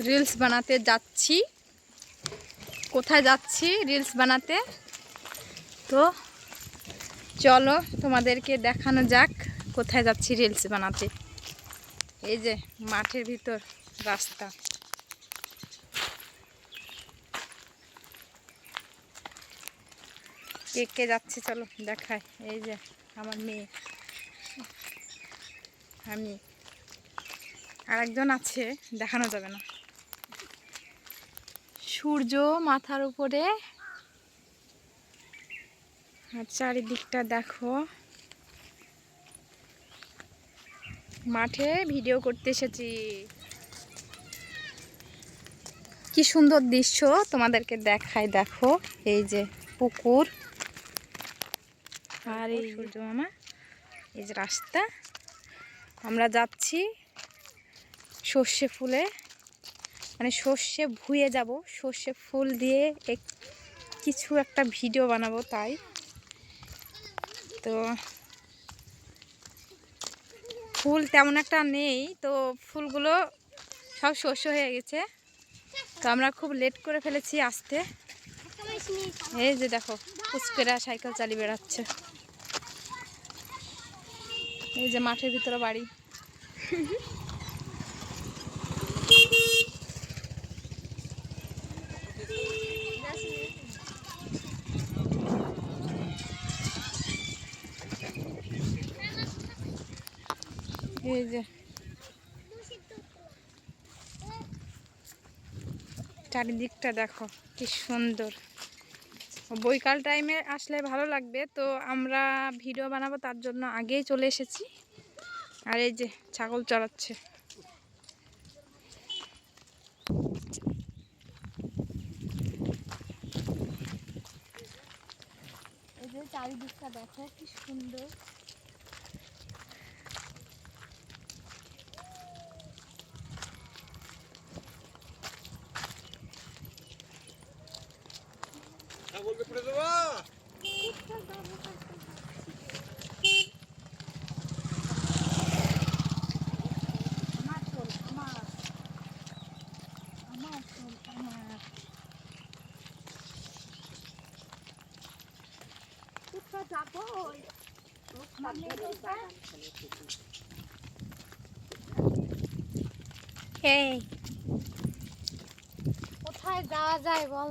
Reels বানাতে যাচ্ছি। কোথায় যাচ্ছি রিলস বানাতে, তো চলো তোমাদেরকে দেখানো যাক কোথায় যাচ্ছি রিলস বানাতে। এই যে মাঠের ভিতর রাস্তা, কে কে যাচ্ছে চলো দেখাই। এই যে আমার মেয়ে, আমি, আর একজন আছে দেখানো যাবে না। সূর্য মাথার উপরে, আর চারিদিকটা দেখো। মাঠে ভিডিও করতে এসেছি। কি সুন্দর দৃশ্য তোমাদেরকে দেখাই, দেখো। এই যে পুকুর, আর এই সূর্য মামা, এই যে রাস্তা। আমরা যাচ্ছি সর্ষে ফুলে, মানে সর্ষে ভুঁয়ে যাব, সর্ষে ফুল দিয়ে কিছু একটা ভিডিও বানাবো, তাই তো ফুল তেমন একটা নেই, তো ফুলগুলো সব শস্য হয়ে গেছে, তো আমরা খুব লেট করে ফেলেছি আসতে। এই যে দেখো পুচকেরা সাইকেল চালিয়ে বেড়াচ্ছে। এই যে মাঠের ভিতরে বাড়ি। এই যে চারিদিকটা দেখো কি সুন্দর। বৈকাল টাইমে আসলে ভালো লাগবে, তো আমরা ভিডিও বানাবো তার জন্য আগেই চলে এসেছি। আর এই যে ছাগল চড়াচ্ছে। এই যে চারিদিকটা দেখো কি সুন্দর। কোথায় যাওয়া যায় বল?